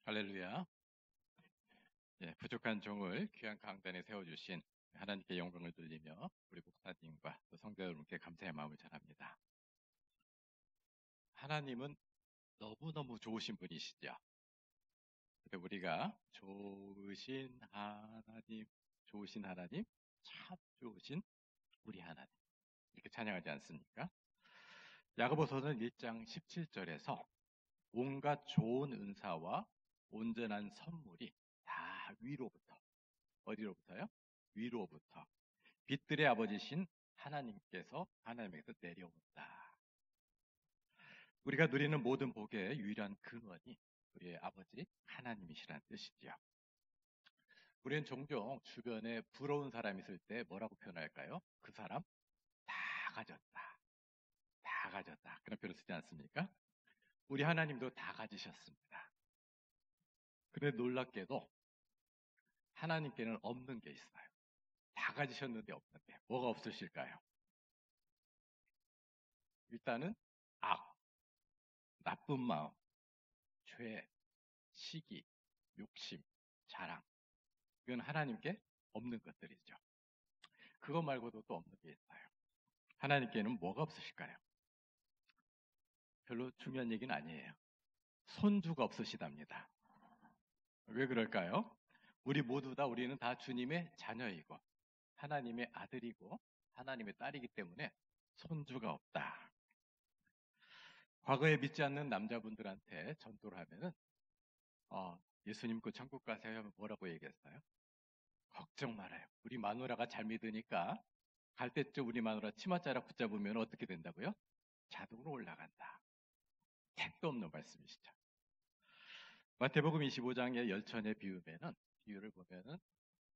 할렐루야. 예, 부족한 종을 귀한 강단에 세워주신 하나님께 영광을 돌리며 우리 목사님과 또 성도 여러분께 감사의 마음을 전합니다. 하나님은 너무너무 좋으신 분이시죠. 근데 우리가 좋으신 하나님, 참 좋으신 우리 하나님 이렇게 찬양하지 않습니까? 야고보서는 1장 17절에서 온갖 좋은 은사와 온전한 선물이 다 위로부터, 어디로부터요? 위로부터 빛들의 아버지신 하나님에게서 내려온다. 우리가 누리는 모든 복의 유일한 근원이 우리의 아버지 하나님이시라는 뜻이지요. 우리는 종종 주변에 부러운 사람이 있을 때 뭐라고 표현할까요? 그 사람 다 가졌다. 다 가졌다. 그런 표현을 쓰지 않습니까? 우리 하나님도 다 가지셨습니다. 그런데 놀랍게도 하나님께는 없는 게 있어요. 다 가지셨는데 없는데 뭐가 없으실까요? 일단은 악, 나쁜 마음, 죄, 시기, 욕심, 자랑. 이건 하나님께 없는 것들이죠. 그거 말고도 또 없는 게 있어요. 하나님께는 뭐가 없으실까요? 별로 중요한 얘기는 아니에요. 손주가 없으시답니다. 왜 그럴까요? 우리는 다 주님의 자녀이고 하나님의 아들이고 하나님의 딸이기 때문에 손주가 없다. 과거에 믿지 않는 남자분들한테 전도를 하면은 예수님 그 천국 가세요 하면 뭐라고 얘기했어요? 걱정 말아요. 우리 마누라가 잘 믿으니까 갈 때쯤 우리 마누라 치맛자락 붙잡으면 어떻게 된다고요? 자동으로 올라간다. 택도 없는 말씀이시죠. 마태복음 25장의 열천의 비유를 보면은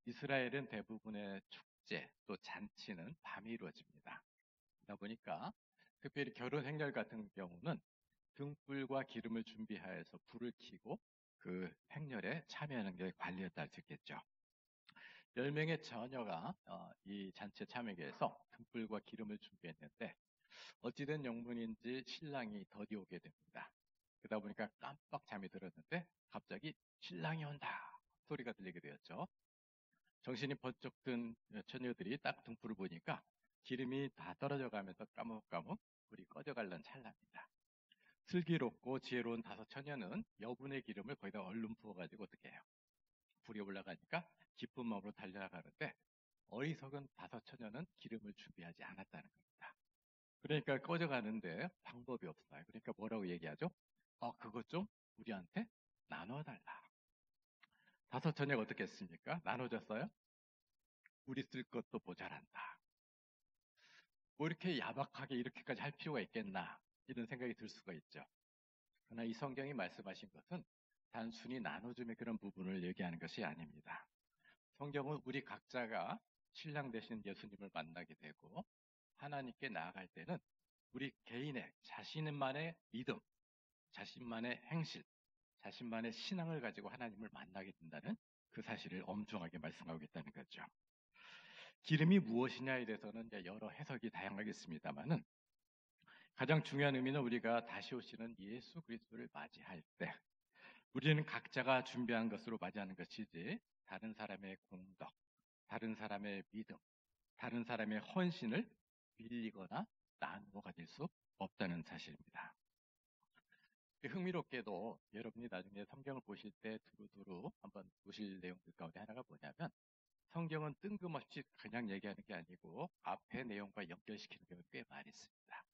이스라엘은 대부분의 축제 또 잔치는 밤에 이루어집니다. 그러다 보니까 특별히 결혼 행렬 같은 경우는 등불과 기름을 준비하여서 불을 켜고 그 행렬에 참여하는 게 관리였다 할 수 있겠죠. 10명의 처녀가 이 잔치에 참여하기 위해서 등불과 기름을 준비했는데 어찌된 영문인지 신랑이 더디 오게 됩니다. 그러다 보니까 깜빡 잠이 들었는데 갑자기 신랑이 온다 소리가 들리게 되었죠. 정신이 번쩍 든 처녀들이 딱 등불을 보니까 기름이 다 떨어져 가면서 까뭇까뭇 불이 꺼져가려는 찰나입니다. 슬기롭고 지혜로운 5처녀는 여분의 기름을 거기다 얼른 부어가지고 어떻게 해요? 불이 올라가니까 기쁜 마음으로 달려나가는데 어리석은 5처녀는 기름을 준비하지 않았다는 겁니다. 그러니까 꺼져가는데 방법이 없어요. 그러니까 뭐라고 얘기하죠? 그것 좀 우리한테 나눠달라. 5처녀가 어떻게 했습니까? 나눠줬어요? 우리 쓸 것도 모자란다. 뭐 이렇게 야박하게 이렇게까지 할 필요가 있겠나 이런 생각이 들 수가 있죠. 그러나 이 성경이 말씀하신 것은 단순히 나눠줌의 그런 부분을 얘기하는 것이 아닙니다. 성경은 우리 각자가 신랑 되신 예수님을 만나게 되고 하나님께 나아갈 때는 우리 개인의 자신만의 믿음, 자신만의 행실, 자신만의 신앙을 가지고 하나님을 만나게 된다는 그 사실을 엄중하게 말씀하고 있다는 거죠. 기름이 무엇이냐에 대해서는 이제 여러 해석이 다양하겠습니다만은 가장 중요한 의미는 우리가 다시 오시는 예수 그리스도를 맞이할 때 우리는 각자가 준비한 것으로 맞이하는 것이지 다른 사람의 공덕, 다른 사람의 믿음, 다른 사람의 헌신을 빌리거나 나누어 가질 수 없다는 사실입니다. 흥미롭게도 여러분이 나중에 성경을 보실 때 두루두루 한번 보실 내용들 가운데 하나가 뭐냐면 성경은 뜬금없이 그냥 얘기하는 게 아니고 앞의 내용과 연결시키는 경우가 꽤 많이 있습니다.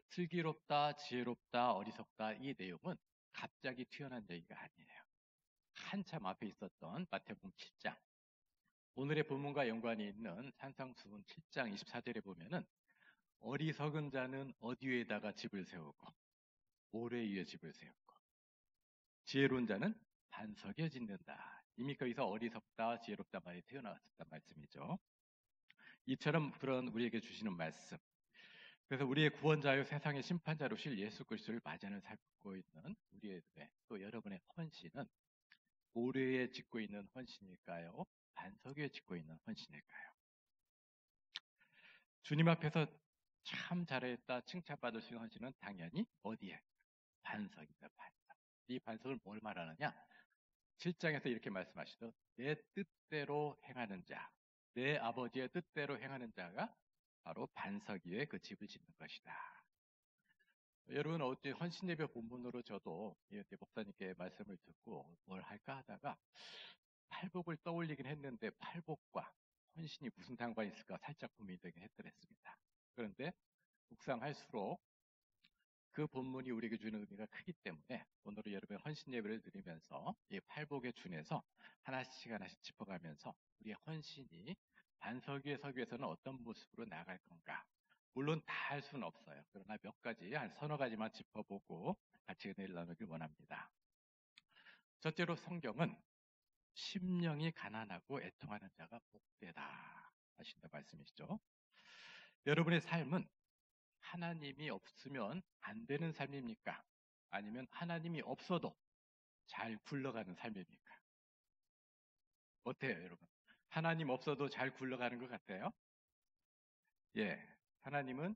슬기롭다, 지혜롭다, 어리석다 이 내용은 갑자기 튀어난 얘기가 아니에요. 한참 앞에 있었던 마태복음 7장 오늘의 본문과 연관이 있는 산상수훈 7장 24절에 보면은 어리석은 자는 어디 위에다가 집을 세우고 모래 위에 집을 세우고 지혜로운 자는 반석에 짓는다. 이미 거기서 어리석다, 지혜롭다 말이 튀어나왔었단 말씀이죠. 이처럼 그런 우리에게 주시는 말씀. 그래서 우리의 구원자요 세상의 심판자로 실 예수 그리스도를 맞이하는 살고 있는 우리의 또 여러분의 헌신은 모래에 짓고 있는 헌신일까요? 반석 위에 짓고 있는 헌신일까요? 주님 앞에서 참 잘했다 칭찬받을 수 있는 헌신은 당연히 어디에? 반석입니다. 반석. 이 반석을 뭘 말하느냐? 7장에서 이렇게 말씀하시죠. 내 뜻대로 행하는 자, 내 아버지의 뜻대로 행하는 자가 바로 반석 위에 그 집을 짓는 것이다. 여러분, 어제 헌신예배 본문으로 저도 목사님께 말씀을 듣고 뭘 할까 하다가 팔복을 떠올리긴 했는데 팔복과 헌신이 무슨 상관이 있을까 살짝 고민이 되긴 했더랬습니다. 그런데 묵상할수록 그 본문이 우리에게 주는 의미가 크기 때문에 오늘은 여러분의 헌신 예배를 드리면서 이 팔복에 준해서 하나씩 하나씩 짚어가면서 우리의 헌신이 반석 위에 서기 위해서는 어떤 모습으로 나아갈 건가. 물론 다 할 수는 없어요. 그러나 몇 가지, 한 서너 가지만 짚어보고 같이 은혜를 나누길 원합니다. 첫째로 성경은 심령이 가난하고 애통하는 자가 복되다 하신다 말씀이시죠. 여러분의 삶은 하나님이 없으면 안 되는 삶입니까? 아니면 하나님이 없어도 잘 굴러가는 삶입니까? 어때요, 여러분? 하나님 없어도 잘 굴러가는 것 같아요? 예, 하나님은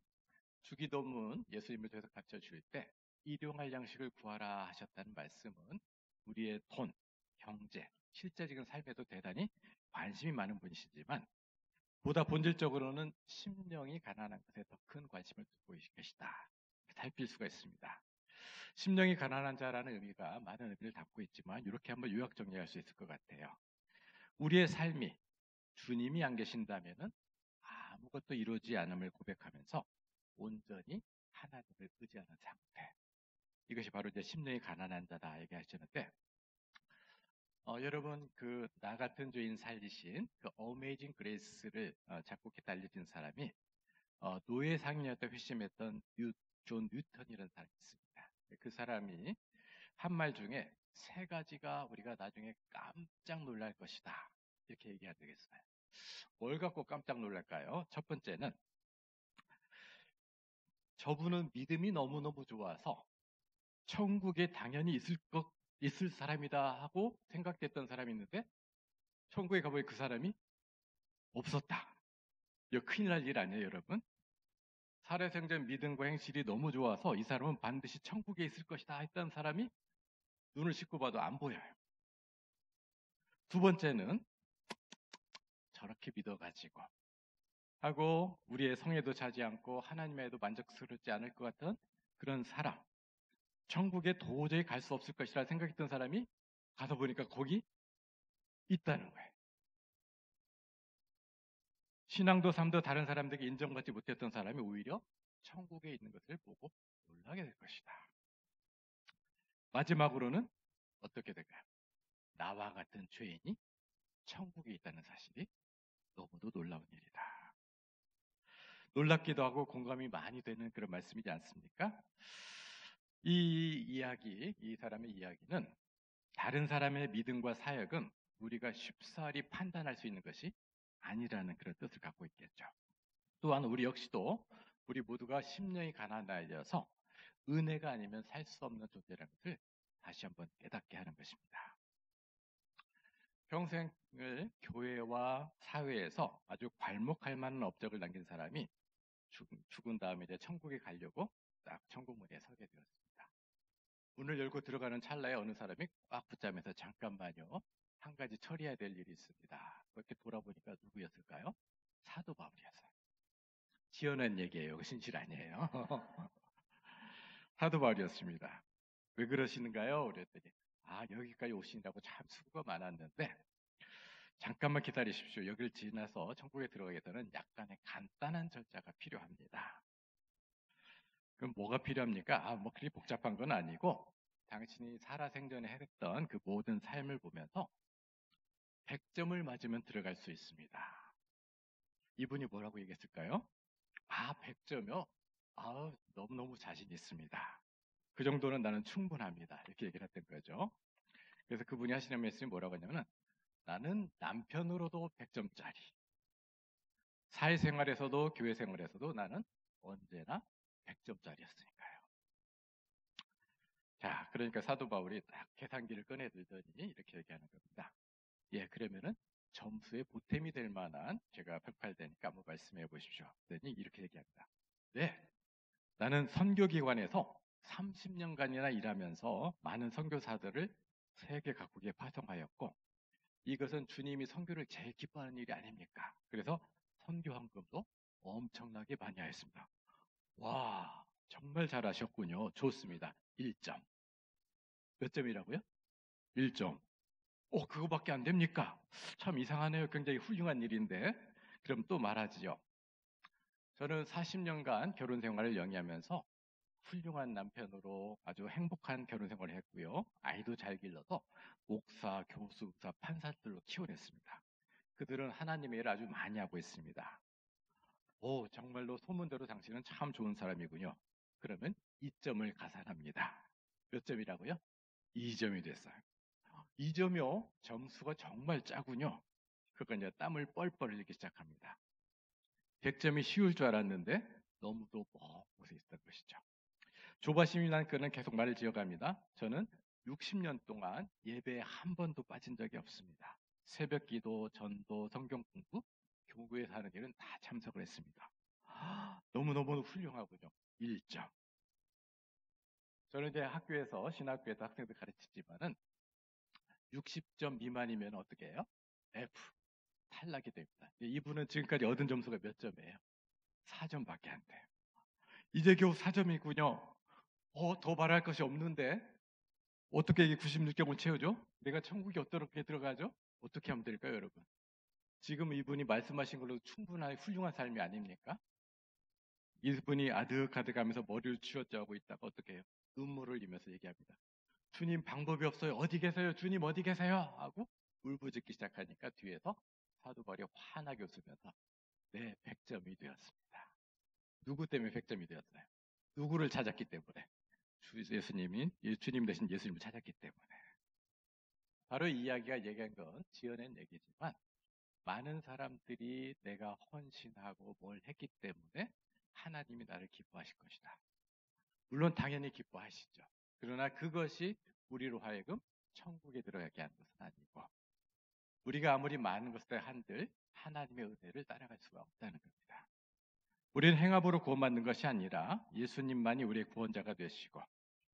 주기도문 예수님을 통해서 가르쳐 주실 때 일용할 양식을 구하라 하셨다는 말씀은 우리의 돈, 경제, 실제적인 삶에도 대단히 관심이 많은 분이시지만 보다 본질적으로는 심령이 가난한 것에 더 큰 관심을 두고 계시다. 살필 수가 있습니다. 심령이 가난한 자라는 의미가 많은 의미를 담고 있지만 이렇게 한번 요약 정리할 수 있을 것 같아요. 우리의 삶이 주님이 안 계신다면은 아무것도 이루어지지 않음을 고백하면서 온전히 하나님을 의지하는 상태. 이것이 바로 이제 심령이 가난한 자다 얘기하시는데 여러분 나 같은 죄인 살리신 그 어메이징 그레이스를 작곡해 달려진 사람이 노예 상인이었다 회심했던 존 뉴턴이라는 사람이 있습니다. 그 사람이 한 말 중에 세 가지가 우리가 나중에 깜짝 놀랄 것이다 이렇게 얘기해야 되겠어요. 뭘 갖고 깜짝 놀랄까요? 첫 번째는 저분은 믿음이 너무너무 좋아서 천국에 당연히 있을 사람이다 하고 생각됐던 사람이 있는데 천국에 가보니 그 사람이 없었다. 이거 큰일 날 일 아니에요, 여러분? 살아생전 믿음과 행실이 너무 좋아서 이 사람은 반드시 천국에 있을 것이다 했던 사람이 눈을 씻고 봐도 안 보여요. 두 번째는 저렇게 믿어가지고 하고 우리의 성에도 차지 않고 하나님에도 만족스럽지 않을 것 같은 그런 사람, 천국에 도저히 갈 수 없을 것이라 생각했던 사람이 가서 보니까 거기 있다는 거예요. 신앙도 삶도 다른 사람들에게 인정받지 못했던 사람이 오히려 천국에 있는 것을 보고 놀라게 될 것이다. 마지막으로는 어떻게 될까요? 나와 같은 죄인이 천국에 있다는 사실이 너무도 놀라운 일이다. 놀랍기도 하고 공감이 많이 되는 그런 말씀이지 않습니까? 이 사람의 이야기는 다른 사람의 믿음과 사역은 우리가 쉽사리 판단할 수 있는 것이 아니라는 그런 뜻을 갖고 있겠죠. 또한 우리 역시도 우리 모두가 심령이 가난하여서 은혜가 아니면 살 수 없는 존재라는 것을 다시 한번 깨닫게 하는 것입니다. 평생을 교회와 사회에서 아주 괄목할 만한 업적을 남긴 사람이 죽은 다음에 이제 천국에 가려고 딱 천국문에 서게 되었습니다. 문을 열고 들어가는 찰나에 어느 사람이 꽉 붙잡으면서 잠깐만요. 한 가지 처리해야 될 일이 있습니다. 그렇게 돌아보니까 누구였을까요? 사도 바울이었어요. 지어낸 얘기예요. 진실 아니에요. 사도 바울이었습니다. 왜 그러시는가요? 그랬더니 여기까지 오신다고 참 수고가 많았는데 잠깐만 기다리십시오. 여기를 지나서 천국에 들어가기 위해서는 약간의 간단한 절차가 필요합니다. 그럼 뭐가 필요합니까? 뭐 그리 복잡한 건 아니고 당신이 살아생전에 했던 그 모든 삶을 보면서 100점을 맞으면 들어갈 수 있습니다. 이분이 뭐라고 얘기했을까요? 100점이요? 너무너무 자신 있습니다. 그 정도는 나는 충분합니다. 이렇게 얘기를 했던 거죠. 그래서 그분이 하시는 말씀이 뭐라고 하냐면 나는 남편으로도 100점짜리. 사회생활에서도 교회 생활에서도 나는 언제나 100점짜리였으니까요. 자, 그러니까 사도 바울이 딱 계산기를 꺼내들더니 이렇게 얘기하는 겁니다. 예, 그러면은 점수에 보탬이 될 만한 제가 108되니까 한번 말씀해 보십시오. 그랬더니 이렇게 얘기합니다. 네, 나는 선교기관에서 30년간이나 일하면서 많은 선교사들을 세계 각국에 파송하였고, 이것은 주님이 선교를 제일 기뻐하는 일이 아닙니까? 그래서 선교 헌금도 엄청나게 많이 하였습니다. 와, 정말 잘하셨군요. 좋습니다. 1점. 몇 점이라고요? 1점. 그거밖에 안 됩니까? 참 이상하네요. 굉장히 훌륭한 일인데. 그럼 또 말하지요. 저는 40년간 결혼 생활을 영위하면서 훌륭한 남편으로 아주 행복한 결혼 생활을 했고요. 아이도 잘 길러서 목사, 교수, 의사, 판사들로 키워냈습니다. 그들은 하나님의 일을 아주 많이 하고 있습니다. 정말로 소문대로 당신은 참 좋은 사람이군요. 그러면 2점을 가산합니다. 몇 점이라고요? 2점이 됐어요. 2점이요? 점수가 정말 짜군요. 그러니까 이제 땀을 뻘뻘 흘리기 시작합니다. 100점이 쉬울 줄 알았는데 너무도 못해 있었던 것이죠. 조바심이 난 그는 계속 말을 지어갑니다. 저는 60년 동안 예배에 한 번도 빠진 적이 없습니다. 새벽 기도, 전도, 성경 공부, 교구에서 하는 일은 다 참석을 했습니다. 너무너무 훌륭하군요. 1점. 저는 이제 학교에서, 신학교에서 학생들 가르치지만은 60점 미만이면 어떻게 해요? F. 탈락이 됩니다. 이분은 지금까지 얻은 점수가 몇 점이에요? 4점밖에 안 돼요. 이제 겨우 4점이군요. 더 말할 것이 없는데 어떻게 이 96점을 채우죠? 내가 천국에 어떻게 들어가죠? 어떻게 하면 될까요, 여러분? 지금 이분이 말씀하신 걸로 충분한 훌륭한 삶이 아닙니까? 이분이 아득아득하면서 머리를 쥐어짜고 있다가 어떻게 해요? 눈물을 흘리면서 얘기합니다. 주님 방법이 없어요. 어디 계세요? 주님 어디 계세요? 하고 울부짖기 시작하니까 뒤에서 사도 바울이 환하게 웃으면서 네, 100점이 되었습니다. 누구 때문에 100점이 되었어요? 누구를 찾았기 때문에? 주님 대신 예수님을 찾았기 때문에. 바로 이 이야기가 얘기한 건 지어낸 얘기지만 많은 사람들이 내가 헌신하고 뭘 했기 때문에 하나님이 나를 기뻐하실 것이다. 물론 당연히 기뻐하시죠. 그러나 그것이 우리로 하여금 천국에 들어가게 하는 것은 아니고 우리가 아무리 많은 것을 한들 하나님의 은혜를 따라갈 수가 없다는 겁니다. 우리는 행함으로 구원받는 것이 아니라 예수님만이 우리의 구원자가 되시고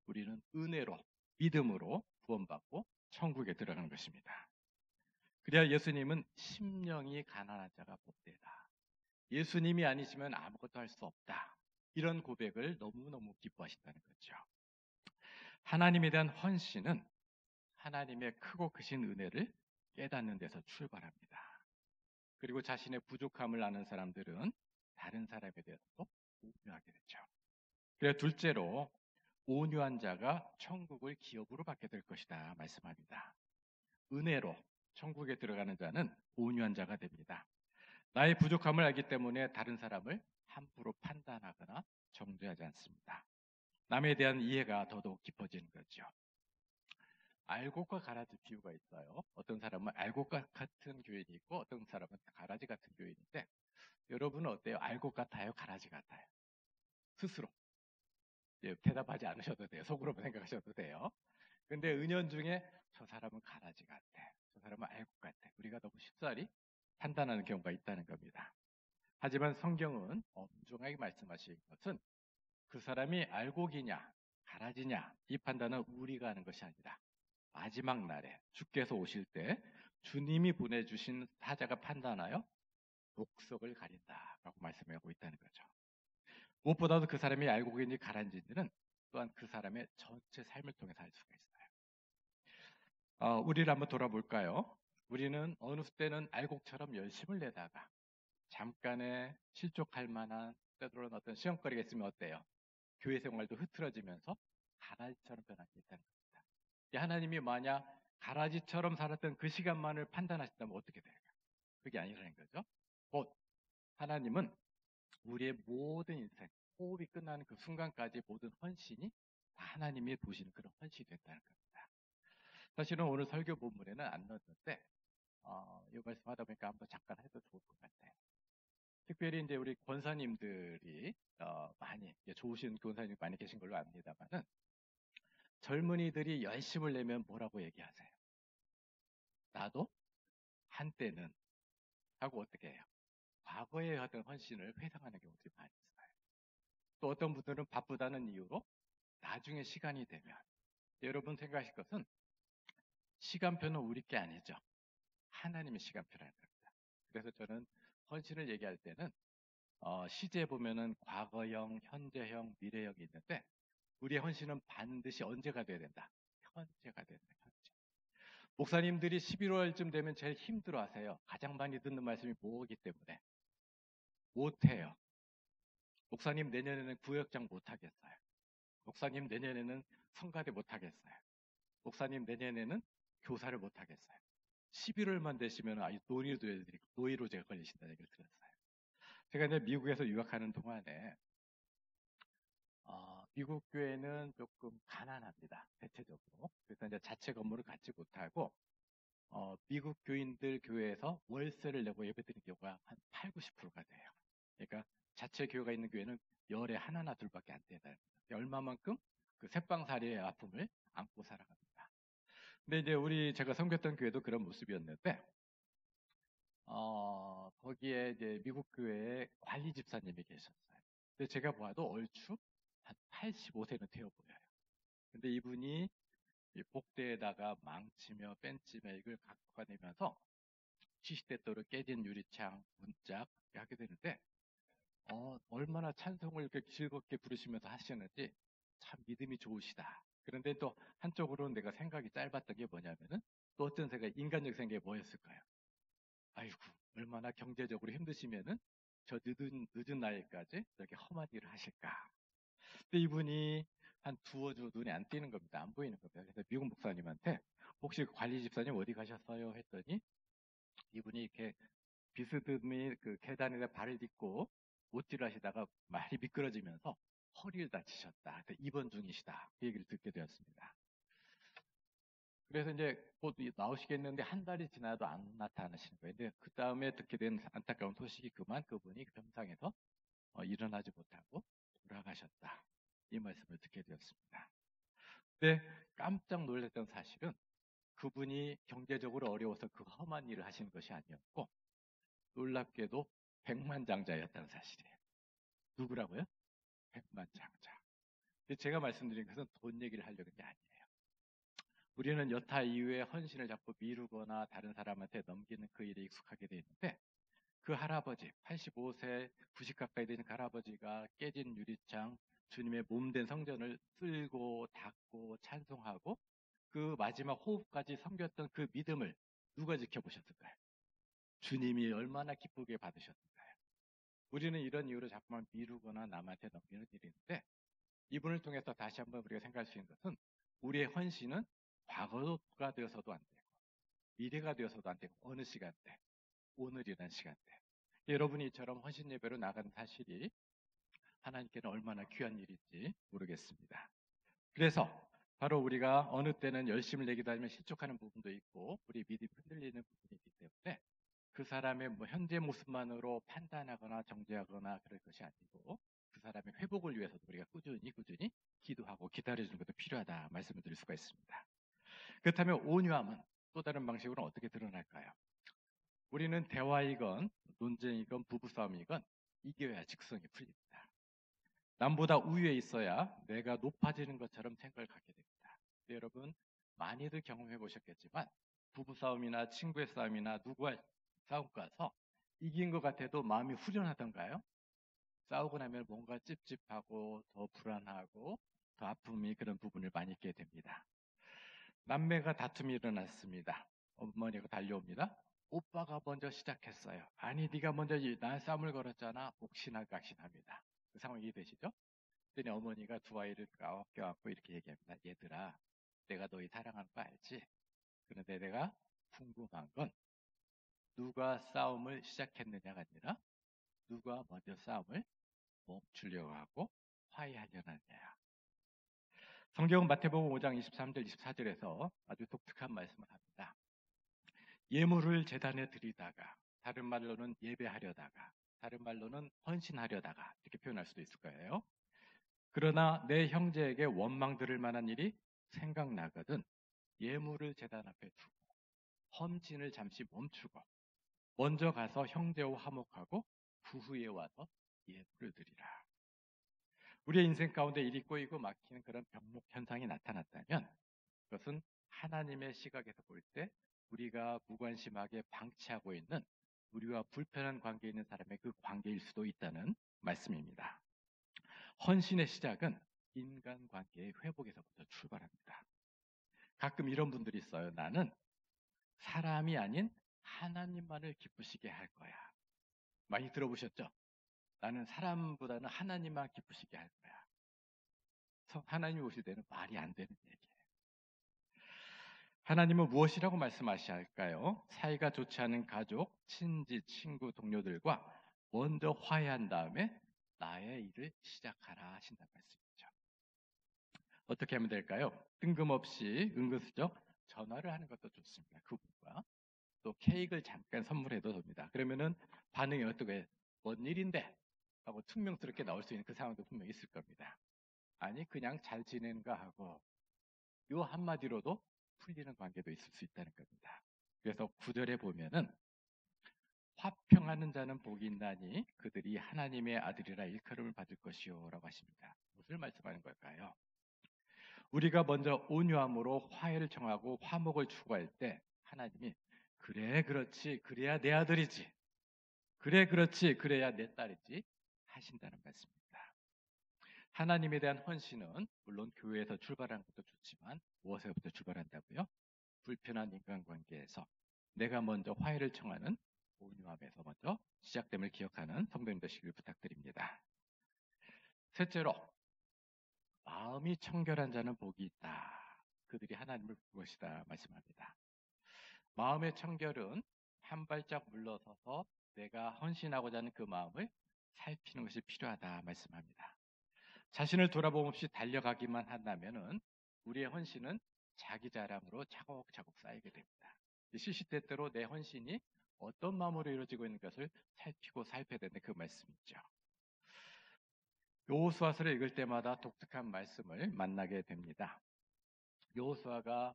우리는 은혜로 믿음으로 구원받고 천국에 들어가는 것입니다. 그래야 예수님은 심령이 가난한 자가 복되다. 예수님이 아니시면 아무것도 할 수 없다. 이런 고백을 너무너무 기뻐하신다는 거죠. 하나님에 대한 헌신은 하나님의 크고 크신 은혜를 깨닫는 데서 출발합니다. 그리고 자신의 부족함을 아는 사람들은 다른 사람에 대해서도 온유하게 되죠. 그래서 둘째로 온유한 자가 천국을 기업으로 받게 될 것이다 말씀합니다. 은혜로 천국에 들어가는 자는 온유한 자가 됩니다. 나의 부족함을 알기 때문에 다른 사람을 함부로 판단하거나 정죄하지 않습니다. 남에 대한 이해가 더더욱 깊어지는 거죠. 알곡과 가라지 비유가 있어요. 어떤 사람은 알곡 같은 교인이 있고 어떤 사람은 가라지 같은 교인인데 여러분은 어때요? 알곡 같아요? 가라지 같아요? 스스로 대답하지 않으셔도 돼요. 속으로만 생각하셔도 돼요. 근데 은연중에 저 사람은 가라지 같아, 저 사람은 알곡 같아, 우리가 너무 쉽사리 판단하는 경우가 있다는 겁니다. 하지만 성경은 엄중하게 말씀하신 것은 그 사람이 알곡이냐 가라지냐 이 판단은 우리가 하는 것이 아니라 마지막 날에 주께서 오실 때 주님이 보내주신 사자가 판단하여 녹석을 가린다라고 말씀하고 있다는 거죠. 무엇보다도 그 사람이 알곡인지 가라지인지는 또한 그 사람의 전체 삶을 통해서 알 수가 있어요. 우리를 한번 돌아볼까요? 우리는 어느 때는 알곡처럼 열심을 내다가 잠깐의 실족할 만한 때로는 어떤 시험거리가 있으면 어때요? 교회 생활도 흐트러지면서 가라지처럼 변할 수 있다는 겁니다. 하나님이 만약 가라지처럼 살았던 그 시간만을 판단하신다면 어떻게 될까요? 그게 아니라는 거죠. 곧 하나님은 우리의 모든 인생, 호흡이 끝나는 그 순간까지 모든 헌신이 하나님이 보시는 그런 헌신이 된다는 겁니다. 사실은 오늘 설교 본문에는 안 넣었는데 이 말씀하다 보니까 한번 잠깐 해도 좋을 것 같아요. 특별히 이제 우리 권사님들이 많이 좋으신 권사님 많이 계신 걸로 압니다만은 젊은이들이 열심을 내면 뭐라고 얘기하세요? 나도 한때는 하고 어떻게 해요? 과거에 하던 헌신을 회상하는 경우들이 많이 있어요. 또 어떤 분들은 바쁘다는 이유로 나중에 시간이 되면 여러분 생각하실 것은 시간표는 우리 게 아니죠. 하나님의 시간표라는 겁니다. 그래서 저는 헌신을 얘기할 때는 시제에 보면은 과거형, 현재형, 미래형이 있는데 우리의 헌신은 반드시 언제가 돼야 된다. 현재가 돼야 된다. 현재. 목사님들이 11월쯤 되면 제일 힘들어하세요. 가장 많이 듣는 말씀이 뭐기 때문에. 못해요. 목사님 내년에는 구역장 못하겠어요. 목사님 내년에는 성가대 못하겠어요. 목사님 내년에는 교사를 못하겠어요. 11월만 되시면 노이로제가 걸리신다는 얘기를 들었어요. 제가 이제 미국에서 유학하는 동안에 미국 교회는 조금 가난합니다. 대체적으로. 그래서 이제 자체 건물을 갖지 못하고 미국 교인들 교회에서 월세를 내고 예배드리는 경우가 한 8, 90%가 돼요. 그러니까 자체 교회가 있는 교회는 열에 하나나 둘밖에 안 된다. 얼마만큼 그 새빵살이의 아픔을 안고 살아갑니다. 근데 이제 제가 섬겼던 교회도 그런 모습이었는데 거기에 이제 미국 교회에 관리 집사님이 계셨어요. 근데 제가 봐도 얼추 한 85세는 되어 보여요. 근데 이분이 이 복대에다가 망치며 벤치며 이걸 갖고 다니면서 시시때때로 깨진 유리창, 문짝 하게 되는데 얼마나 찬송을 이렇게 즐겁게 부르시면서 하시는지 참 믿음이 좋으시다. 그런데 또 한쪽으로는 내가 생각이 짧았던 게 뭐냐면은 또 어떤 생각, 인간적 생각이 뭐였을까요? 아이고, 얼마나 경제적으로 힘드시면은 저 늦은 나이까지 이렇게 험한 일을 하실까. 근데 이분이 한 두어 주 눈에 안 띄는 겁니다. 안 보이는 겁니다. 그래서 미국 목사님한테 혹시 관리 집사님 어디 가셨어요? 했더니 이분이 이렇게 비스듬히 그 계단에 발을 딛고 못질을 하시다가 말이 미끄러지면서 허리를 다치셨다. 입원 중이시다. 그 얘기를 듣게 되었습니다. 그래서 이제 곧 나오시겠는데 한 달이 지나도 안 나타나시는 거예요. 근데 그 다음에 듣게 된 안타까운 소식이 그분이 병상에서 일어나지 못하고 돌아가셨다. 이 말씀을 듣게 되었습니다. 근데 깜짝 놀랐던 사실은 그분이 경제적으로 어려워서 그 험한 일을 하시는 것이 아니었고 놀랍게도 백만장자였다는 사실이에요. 누구라고요? 백만장자. 제가 말씀드린 것은 돈 얘기를 하려는 게 아니에요. 우리는 여타 이후에 헌신을 자꾸 미루거나 다른 사람한테 넘기는 그 일에 익숙하게 돼 있는데 그 할아버지, 85세, 90 가까이 되는 그 할아버지가 깨진 유리창, 주님의 몸된 성전을 쓸고 닦고 찬송하고 그 마지막 호흡까지 섬겼던 그 믿음을 누가 지켜보셨을까요? 주님이 얼마나 기쁘게 받으셨을까요? 우리는 이런 이유로 자꾸만 미루거나 남한테 넘기는 일이 있는데 이분을 통해서 다시 한번 우리가 생각할 수 있는 것은 우리의 헌신은 과거가 되어서도 안 되고 미래가 되어서도 안 되고 어느 시간대, 오늘이라는 시간대. 여러분이 이처럼 헌신 예배로 나가는 사실이 하나님께는 얼마나 귀한 일인지 모르겠습니다. 그래서 바로 우리가 어느 때는 열심을 내기도 하면 실족하는 부분도 있고 우리 믿음이 흔들리는 부분이 있기 때문에 그 사람의 현재 모습만으로 판단하거나 정죄하거나 그럴 것이 아니고 그 사람의 회복을 위해서도 우리가 꾸준히 기도하고 기다려주는 것도 필요하다 말씀을 드릴 수가 있습니다. 그렇다면 온유함은 또 다른 방식으로 어떻게 드러날까요? 우리는 대화이건 논쟁이건 부부싸움이건 이겨야 직성이 풀립니다. 남보다 우위에 있어야 내가 높아지는 것처럼 생각을 갖게 됩니다. 여러분 많이들 경험해 보셨겠지만 부부싸움이나 친구의 싸움이나 누구와 싸움 가서 이긴 것 같아도 마음이 후련하던가요? 싸우고 나면 뭔가 찝찝하고 더 불안하고 더 아픔이 그런 부분을 많이 있게 됩니다. 남매가 다툼이 일어났습니다. 어머니가 달려옵니다. 오빠가 먼저 시작했어요. 아니 네가 먼저 날 싸움을 걸었잖아. 옥신각신합니다. 그 상황이 이해되시죠? 그랬더니 어머니가 두 아이를 껴안고 이렇게 얘기합니다. 얘들아, 내가 너희 사랑하는 거 알지? 그런데 내가 궁금한 건 누가 싸움을 시작했느냐가 아니라 누가 먼저 싸움을 멈추려고 하고 화해하려는 하느냐. 성경은 마태복음 5장 23절 24절에서 아주 독특한 말씀을 합니다. 예물을 제단에 드리다가 다른 말로는 예배하려다가 다른 말로는 헌신하려다가 이렇게 표현할 수도 있을 거예요. 그러나 내 형제에게 원망 들을 만한 일이 생각나거든 예물을 제단 앞에 두고 헌신을 잠시 멈추고 먼저 가서 형제와 화목하고 그 후에 와서 예물을 드리라. 우리의 인생 가운데 일이 꼬이고 막히는 그런 병목 현상이 나타났다면 그것은 하나님의 시각에서 볼 때 우리가 무관심하게 방치하고 있는 우리와 불편한 관계에 있는 사람의 그 관계일 수도 있다는 말씀입니다. 헌신의 시작은 인간관계의 회복에서부터 출발합니다. 가끔 이런 분들이 있어요. 나는 사람이 아닌 하나님만을 기쁘시게 할 거야. 많이 들어보셨죠? 나는 사람보다는 하나님만 기쁘시게 할 거야. 하나님이 오실 때는 말이 안 되는 얘기예요. 하나님은 무엇이라고 말씀하셔야 할까요? 사이가 좋지 않은 가족, 친지, 친구, 동료들과 먼저 화해한 다음에 나의 일을 시작하라 하신다는 말씀이죠. 어떻게 하면 될까요? 뜬금없이 은근슬쩍 전화를 하는 것도 좋습니다. 그분과 또 케이크를 잠깐 선물해도 됩니다. 그러면은 반응이 어떻게 뭔 일인데? 하고 퉁명스럽게 나올 수 있는 그 상황도 분명히 있을 겁니다. 아니 그냥 잘 지내는가 하고 요 한마디로도 풀리는 관계도 있을 수 있다는 겁니다. 그래서 9절에 보면은 화평하는 자는 복이 있나니 그들이 하나님의 아들이라 일컬음을 받을 것이요 라고 하십니다. 무엇을 말씀하는 걸까요? 우리가 먼저 온유함으로 화해를 청하고 화목을 추구할 때 하나님이 그래 그렇지 그래야 내 아들이지 그래 그렇지 그래야 내 딸이지 하신다는 말씀입니다. 하나님에 대한 헌신은 물론 교회에서 출발하는 것도 좋지만 무엇에부터 출발한다고요? 불편한 인간관계에서 내가 먼저 화해를 청하는 온유함에서 먼저 시작됨을 기억하는 성도님 되시길 부탁드립니다. 셋째로 마음이 청결한 자는 복이 있다. 그들이 하나님을 볼 것이다 말씀합니다. 마음의 청결은 한 발짝 물러서서 내가 헌신하고자 하는 그 마음을 살피는 것이 필요하다 말씀합니다. 자신을 돌아봄 없이 달려가기만 한다면은 우리의 헌신은 자기 자랑으로 차곡차곡 쌓이게 됩니다. 시시때때로 내 헌신이 어떤 마음으로 이루어지고 있는 것을 살피고 살펴야 되는 그 말씀이죠. 여호수아서를 읽을 때마다 독특한 말씀을 만나게 됩니다. 여호수아가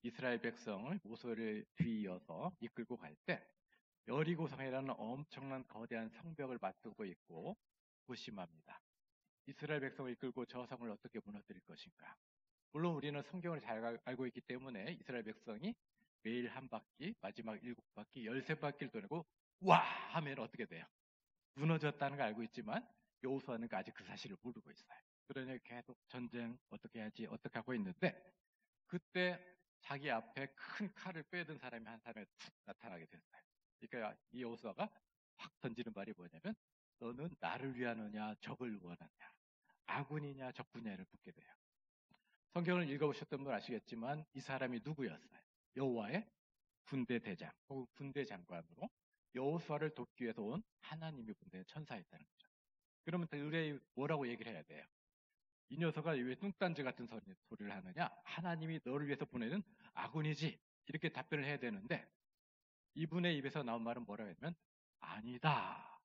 이스라엘 백성을 모세를 뒤이어서 이끌고 갈 때 여리고성이라는 엄청난 거대한 성벽을 맞들고 있고 고심합니다. 이스라엘 백성을 이끌고 저 성을 어떻게 무너뜨릴 것인가? 물론 우리는 성경을 잘 알고 있기 때문에 이스라엘 백성이 매일 한 바퀴, 마지막 7바퀴, 13바퀴를 돌고 와! 하면 어떻게 돼요? 무너졌다는 걸 알고 있지만 여호수아는 아직 그 사실을 모르고 있어요. 그러니 계속 전쟁 어떻게 해야지 어떻게 하고 있는데 그때 자기 앞에 큰 칼을 빼든 사람이 한 사람이 툭 나타나게 됐어요. 그러니까 이 여호수아가 확 던지는 말이 뭐냐면 너는 나를 위하느냐 적을 원하냐 아군이냐 적군이냐를 묻게 돼요. 성경을 읽어보셨던 분 아시겠지만 이 사람이 누구였어요? 여호와의 군대 대장 혹은 군대 장관으로 여호수아를 돕기 위해서 온 하나님의 군대의 천사였다는 거죠. 그러면 의뢰 뭐라고 얘기를 해야 돼요? 이 녀석아 왜 뚱딴지 같은 소리를 하느냐? 하나님이 너를 위해서 보내는 아군이지. 이렇게 답변을 해야 되는데 이분의 입에서 나온 말은 뭐라고 하냐면 아니다.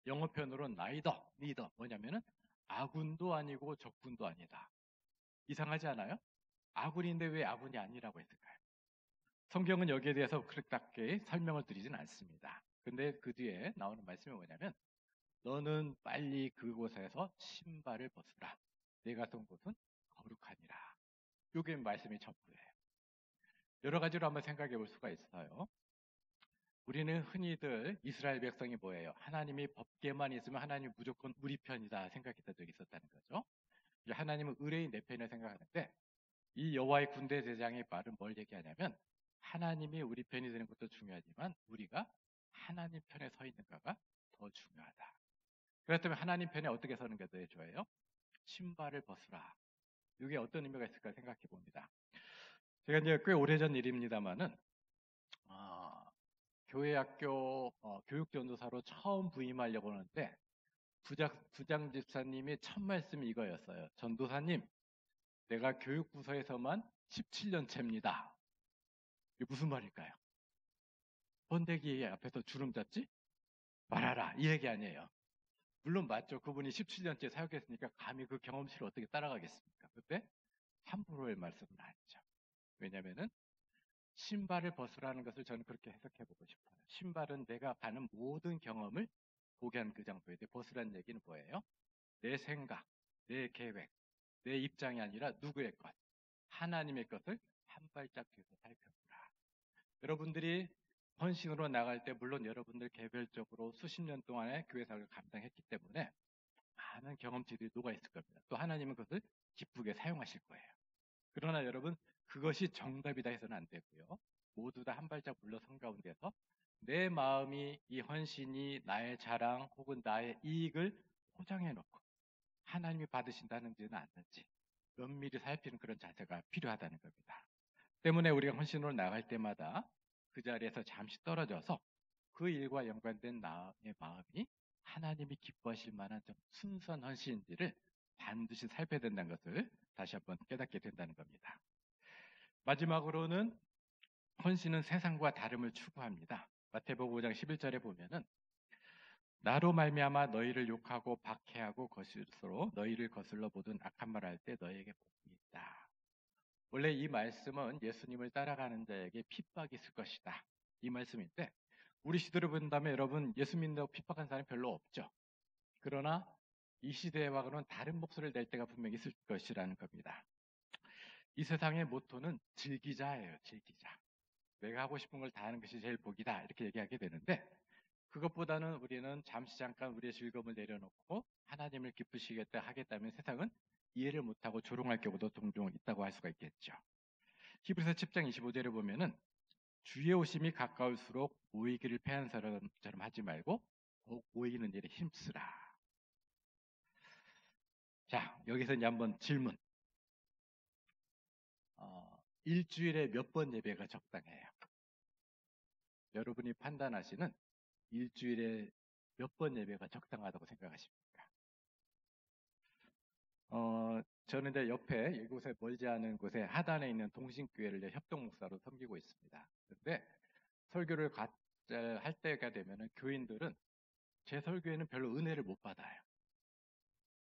영어 표현으로는 neither. 뭐냐면은 아군도 아니고 적군도 아니다. 이상하지 않아요? 아군인데 왜 아군이 아니라고 했을까요? 성경은 여기에 대해서 그렇게 설명을 드리진 않습니다. 근데 그 뒤에 나오는 말씀이 뭐냐면 너는 빨리 그곳에서 신발을 벗으라. 내가 선 곳은 거룩하니라. 이게 말씀이 전부예요. 여러 가지로 한번 생각해 볼 수가 있어요. 우리는 흔히들 이스라엘 백성이 뭐예요? 하나님이 법계만 있으면 하나님이 무조건 우리 편이다 생각했던 적이 있었다는 거죠. 하나님은 의뢰인 내 편이라 생각하는데 이 여호와의 군대 대장의 말은 뭘 얘기하냐면 하나님이 우리 편이 되는 것도 중요하지만 우리가 하나님 편에 서 있는가가 더 중요하다. 그렇다면 하나님 편에 어떻게 서는 게 더 좋아요? 신발을 벗으라. 이게 어떤 의미가 있을까 생각해 봅니다. 제가 이제 꽤 오래전 일입니다만은 교회 학교 교육 전도사로 처음 부임하려고 하는데 부장 집사님이 첫 말씀이 이거였어요. 전도사님, 내가 교육부서에서만 17년째입니다. 이게 무슨 말일까요? 번데기 앞에서 주름 잡지? 말하라. 이 얘기 아니에요. 물론 맞죠. 그분이 17년째 사역했으니까 감히 그 경험치를 어떻게 따라가겠습니까? 그때 함부로의 말씀은 아니죠. 왜냐하면은 신발을 벗으라는 것을 저는 그렇게 해석해 보고 싶어요. 신발은 내가 가는 모든 경험을 보게 하는 그 장소인데 벗으라는 얘기는 뭐예요? 내 생각, 내 계획, 내 입장이 아니라 누구의 것, 하나님의 것을 한 발짝 뒤에서 살펴보라. 여러분들이 헌신으로 나갈 때 물론 여러분들 개별적으로 수십 년 동안의 교회사를 감당했기 때문에 많은 경험치들이 녹아있을 겁니다. 또 하나님은 그것을 기쁘게 사용하실 거예요. 그러나 여러분, 그것이 정답이다 해서는 안 되고요. 모두 다 한 발짝 물러선 가운데서 내 마음이 이 헌신이 나의 자랑 혹은 나의 이익을 포장해 놓고 하나님이 받으신다는지는 않는지 면밀히 살피는 그런 자세가 필요하다는 겁니다. 때문에 우리가 헌신으로 나갈 때마다 그 자리에서 잠시 떨어져서 그 일과 연관된 나의 마음이 하나님이 기뻐하실 만한 좀 순수한 헌신인지를 반드시 살펴야 된다는 것을 다시 한번 깨닫게 된다는 겁니다. 마지막으로는 헌신은 세상과 다름을 추구합니다. 마태복음 5장 11절에 보면은 나로 말미암아 너희를 욕하고 박해하고 거스로 너희를 거슬러 모든 악한 말 할 때 너희에게 복이 있다. 원래 이 말씀은 예수님을 따라가는 자에게 핍박이 있을 것이다. 이 말씀인데 우리 시대로 본다면 여러분 예수 믿는다고 핍박한 사람이 별로 없죠. 그러나 이 시대와는 다른 목소리를 낼 때가 분명히 있을 것이라는 겁니다. 이 세상의 모토는 즐기자예요. 즐기자. 내가 하고 싶은 걸 다 하는 것이 제일 복이다. 이렇게 얘기하게 되는데 그것보다는 우리는 잠시 잠깐 우리의 즐거움을 내려놓고 하나님을 기쁘시겠다 하겠다면 세상은 이해를 못하고 조롱할 경우도 종종 있다고 할 수가 있겠죠. 히브리서 10장 25절에 보면은 주의 오심이 가까울수록 모이기를 패한 사람처럼 하지 말고 더욱 모이는 일에 힘쓰라. 자, 여기서 이제 한번 질문. 일주일에 몇 번 예배가 적당해요? 여러분이 판단하시는 일주일에 몇 번 예배가 적당하다고 생각하십니까? 저는 이제 옆에 이곳에 멀지 않은 곳에 하단에 있는 동신교회를 협동 목사로 섬기고 있습니다. 그런데 설교를 할 때가 되면은 교인들은 제 설교에는 별로 은혜를 못 받아요.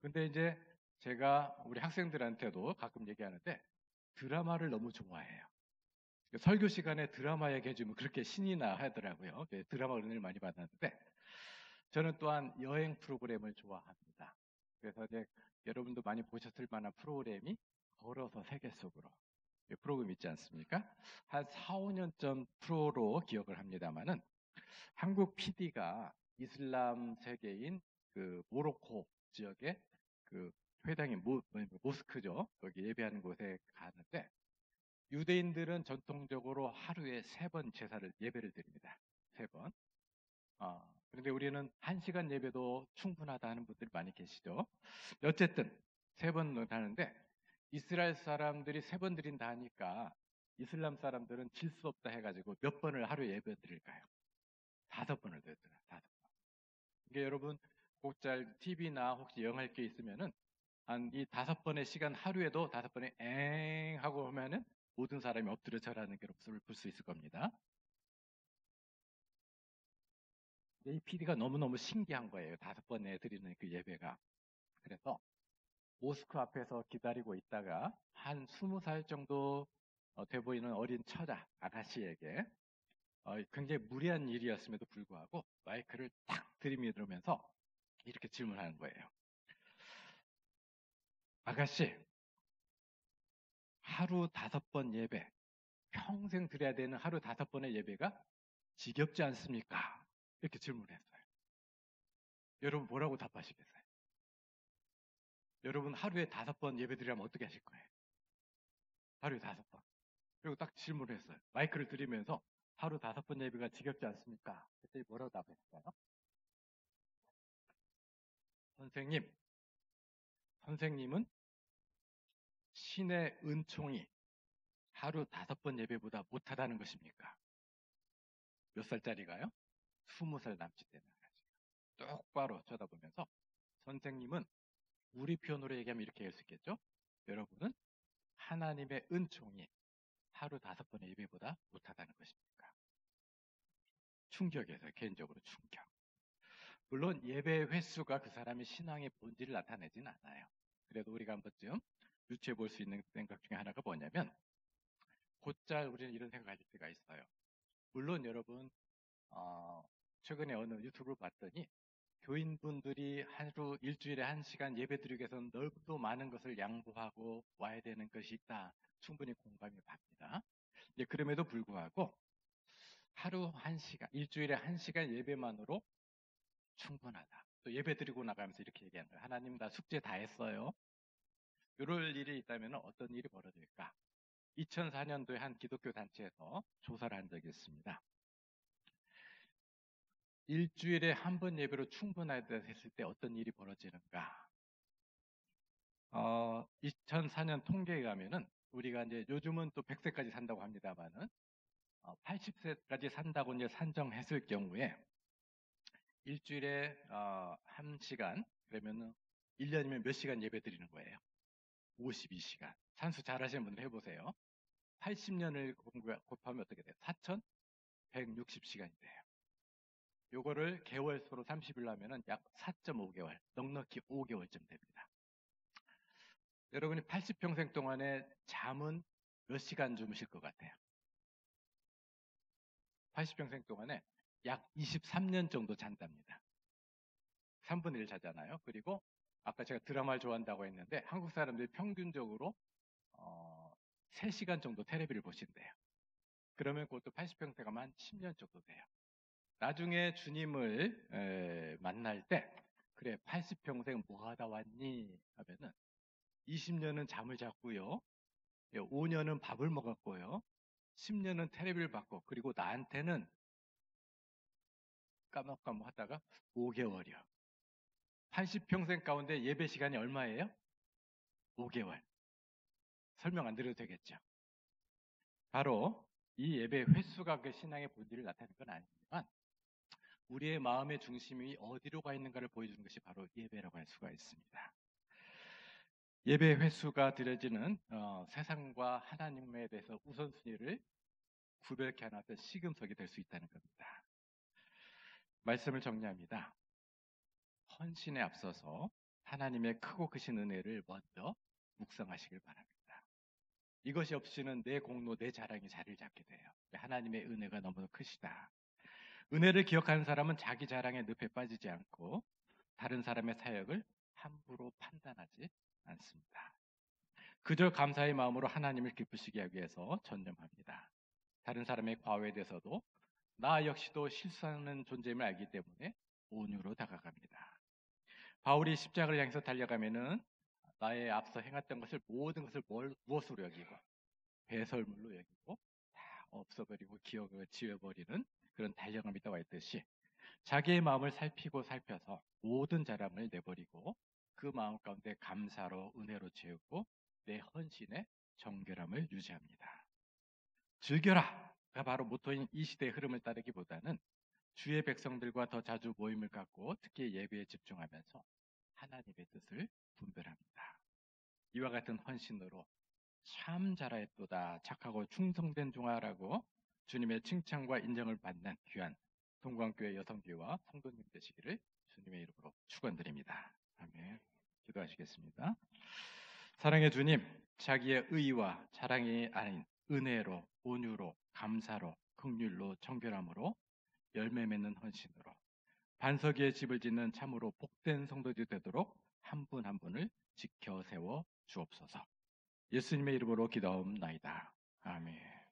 근데 이제 제가 우리 학생들한테도 가끔 얘기하는데 드라마를 너무 좋아해요. 설교 시간에 드라마 얘기해주면 그렇게 신이 나 하더라고요. 드라마 은혜를 많이 받았는데 저는 또한 여행 프로그램을 좋아합니다. 그래서 이제 여러분도 많이 보셨을 만한 프로그램이 걸어서 세계 속으로 프로그램 있지 않습니까? 한 4, 5년 전 프로로 기억을 합니다만은 한국 PD가 이슬람 세계인 그 모로코 지역에 그 회당인 모스크죠. 거기 예배하는 곳에 가는데 유대인들은 전통적으로 하루에 3번 제사를 예배를 드립니다. 3번. 그런데 우리는 1시간 예배도 충분하다 하는 분들이 많이 계시죠. 어쨌든 3번 하는데 이스라엘 사람들이 3번 드린다 하니까 이슬람 사람들은 질 수 없다 해가지고 몇 번을 하루에 예배 드릴까요? 5번을 드렸더라고요. 5번. 그러니까 여러분 곧잘 TV나 혹시 영화할 게 있으면은 한 이 5번의 시간 하루에도 5번에 엥 하고 하면은 모든 사람이 엎드려 절하는 게 모습을 볼 수 있을 겁니다. 이 PD가 너무너무 신기한 거예요. 5번에 드리는 그 예배가. 그래서 모스크 앞에서 기다리고 있다가 한 20살 정도 돼 보이는 어린 처자 아가씨에게 굉장히 무리한 일이었음에도 불구하고 마이크를 딱 들이밀으면서 이렇게 질문하는 거예요. 아가씨, 하루 5번 예배, 평생 드려야 되는 하루 5번의 예배가 지겹지 않습니까? 이렇게 질문했어요. 여러분 뭐라고 답하시겠어요? 여러분 하루에 5번 예배 드리려면 어떻게 하실 거예요? 하루에 5번. 그리고 딱 질문을 했어요. 마이크를 들이면서 하루 5번 예배가 지겹지 않습니까? 그때 뭐라고 답했을까요? 선생님은 신의 은총이 하루 5번 예배보다 못하다는 것입니까? 몇 살짜리가요? 20살 남짓 되는 아가씨가 똑바로 쳐다보면서 선생님은 우리 표현으로 얘기하면 이렇게 할 수 있겠죠? 여러분은 하나님의 은총이 하루 5번의 예배보다 못하다는 것입니까? 충격이었어요. 개인적으로 충격. 물론 예배 횟수가 그 사람의 신앙의 본질을 나타내지는 않아요. 그래도 우리가 한 번쯤 유추해 볼 수 있는 생각 중에 하나가 뭐냐면 곧잘 우리는 이런 생각을 할 때가 있어요. 물론 여러분 최근에 어느 유튜브를 봤더니 교인분들이 하루 일주일에 1시간 예배드리기 위해서는 너무도 많은 것을 양보하고 와야 되는 것이 있다. 충분히 공감이 갑니다. 그럼에도 불구하고 하루 1시간, 일주일에 1시간 예배만으로 충분하다. 또 예배드리고 나가면서 이렇게 얘기하는 거예요. 하나님, 나 숙제 다 했어요. 이럴 일이 있다면 어떤 일이 벌어질까? 2004년도에 한 기독교 단체에서 조사를 한 적이 있습니다. 일주일에 한 번 예배로 충분하다 했을 때 어떤 일이 벌어지는가? 2004년 통계에 가면은 우리가 이제 요즘은 또 100세까지 산다고 합니다만은 80세까지 산다고 이제 산정했을 경우에 일주일에 1시간, 그러면은 1년이면 몇 시간 예배 드리는 거예요? 52시간. 산수 잘하시는 분들 해보세요. 80년을 곱하면 어떻게 돼요? 4,160시간이 돼요. 요거를 개월수로 30일 하면은 약 4.5개월, 넉넉히 5개월쯤 됩니다. 여러분이 80평생 동안에 잠은 몇 시간 주무실 것 같아요? 80평생 동안에 약 23년 정도 잔답니다. 3분의 1 자잖아요. 그리고 아까 제가 드라마를 좋아한다고 했는데 한국 사람들이 평균적으로 3시간 정도 텔레비를 보신대요. 그러면 그것도 80평생 하면 한 10년 정도 돼요. 나중에 주님을 만날 때 그래 80평생 뭐 하다 왔니? 하면은 20년은 잠을 잤고요. 5년은 밥을 먹었고요. 10년은 텔레비를 봤고 그리고 나한테는 까먹까먹 하다가 5개월이요. 80평생 가운데 예배 시간이 얼마예요? 5개월. 설명 안 드려도 되겠죠. 바로 이 예배 횟수가 그 신앙의 본질을 나타내는 건 아니지만 우리의 마음의 중심이 어디로 가 있는가를 보여주는 것이 바로 예배라고 할 수가 있습니다. 예배 횟수가 드려지는 세상과 하나님에 대해서 우선순위를 구별케 하는 어떤 시금석이 될 수 있다는 겁니다. 말씀을 정리합니다. 헌신에 앞서서 하나님의 크고 크신 은혜를 먼저 묵상하시길 바랍니다. 이것이 없이는 내 공로, 내 자랑이 자리를 잡게 돼요. 하나님의 은혜가 너무 크시다. 은혜를 기억하는 사람은 자기 자랑의 늪에 빠지지 않고 다른 사람의 사역을 함부로 판단하지 않습니다. 그저 감사의 마음으로 하나님을 기쁘시게 하기 위해서 전념합니다. 다른 사람의 과오에 대해서도 나 역시도 실수하는 존재임을 알기 때문에 온유로 다가갑니다. 바울이 십자가를 향해서 달려가면은 나의 앞서 행했던 것을 모든 것을 무엇으로 여기고 배설물로 여기고 다 없어버리고 기억을 지워버리는 그런 달려감이 있다고 했듯이 자기의 마음을 살피고 살펴서 모든 자랑을 내버리고 그 마음 가운데 감사로 은혜로 채우고 내 헌신의 정결함을 유지합니다. 즐겨라가 바로 모토인 이 시대의 흐름을 따르기보다는 주의 백성들과 더 자주 모임을 갖고 특히 예배에 집중하면서 하나님의 뜻을 분별합니다. 이와 같은 헌신으로 참 잘하였도다 착하고 충성된 종아라고 주님의 칭찬과 인정을 받는 귀한 동광교회 여성교회와 성도님 되시기를 주님의 이름으로 축원드립니다. 아멘. 기도하시겠습니다. 사랑의 주님, 자기의 의와 자랑이 아닌 은혜로, 온유로, 감사로, 긍휼로, 정결함으로 열매 맺는 헌신으로 반석 위에 집을 짓는 참으로 복된 성도들이 되도록 한 분 한 분을 지켜 세워 주옵소서. 예수님의 이름으로 기도하옵나이다. 아멘.